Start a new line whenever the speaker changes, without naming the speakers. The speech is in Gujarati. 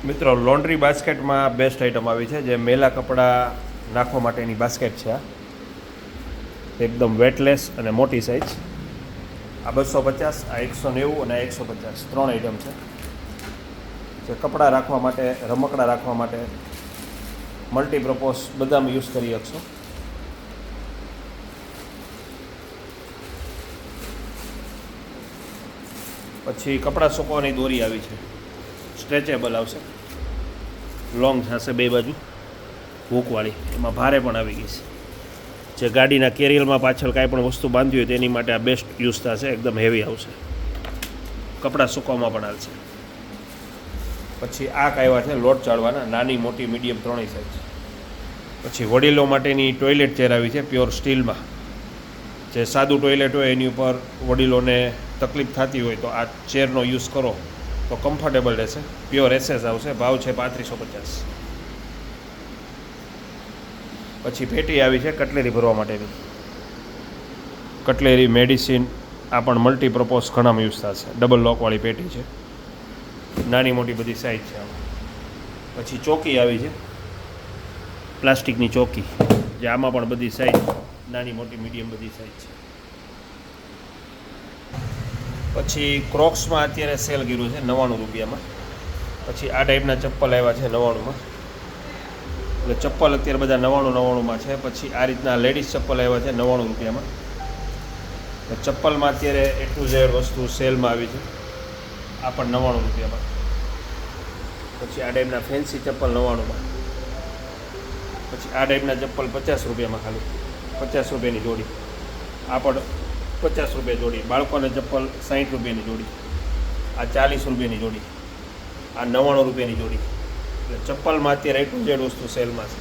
મિત્રો લોન્ડ્રી બાસ્કેટમાં બેસ્ટ આઇટમ આવી છે, જે મેલા કપડાં નાખવા માટેની બાસ્કેટ છે. આ એકદમ વેટલેસ અને મોટી સાઇઝ. આ 250, આ 190 અને 150 ત્રણ આઇટમ છે, જે કપડાં રાખવા માટે, રમકડા રાખવા માટે, મલ્ટીપર્પઝ બધામાં યુઝ કરી શકશો. પછી કપડાં સૂકવવાની દોરી આવી છે, સ્ટ્રેચેબલ આવશે, લોંગ થશે બે બાજુ, હૂકવાળી. એમાં ભારે પણ આવી ગઈ છે, જે ગાડીના કેરિયરમાં પાછળ કાંઈ પણ વસ્તુ બાંધવી હોય તેની માટે આ બેસ્ટ યુઝ થશે. એકદમ હેવી આવશે, કપડાં સૂકવવામાં પણ આવશે. પછી આ કાંઈ છે લોટ ચાળવાના, નાની મોટી મીડિયમ ત્રણેય સાઈઝ. પછી વડીલો માટેની ટોયલેટ ચેર આવી છે, પ્યોર સ્ટીલમાં. જે સાદું ટોયલેટ હોય એની ઉપર વડીલોને તકલીફ થતી હોય તો આ ચેરનો યુઝ કરો તો કમ્ફર્ટેબલ રહેશે. પ્યોર એસએસ આવશે. ભાવ છે 3550. પછી પેટી આવી છે કટલેરી ભરવા માટેની, કટલેરી, મેડિસિન. આ પણ મલ્ટીપર્પઝ ઘણામાં યુઝ થશે. ડબલ લોકવાળી પેટી છે, નાની મોટી બધી સાઇઝ છે આમાં. પછી ચોકી આવી છે, પ્લાસ્ટિકની ચોકી, જે આમાં પણ બધી સાઇઝ, નાની મોટી મીડિયમ બધી સાઇઝ છે. પછી ક્રોક્સમાં અત્યારે સેલ ગીરું છે 99 રૂપિયામાં. પછી આ ટાઈપના ચપ્પલ આવ્યા છે 99માં. એટલે ચપ્પલ અત્યારે બધા 99માં છે. પછી આ રીતના લેડીઝ ચપ્પલ આવ્યા છે 99 રૂપિયામાં. ચપ્પલમાં અત્યારે A to Z વસ્તુ સેલમાં આવી છે, આ પણ 99 રૂપિયામાં. પછી આ ટાઈપના ફેન્સી ચપ્પલ 99માં. પછી આ ટાઈપના ચપ્પલ 50 રૂપિયામાં, ખાલી 50 રૂપિયાની જોડી. આ પણ 50 રૂપિયા જોડી. બાળકોને ચપ્પલ 60 રૂપિયાની જોડી. આ 40 રૂપિયાની જોડી. આ 99 રૂપિયાની જોડી. એટલે ચપ્પલમાં અત્યારે A to Z વસ્તુ સેલમાં છે.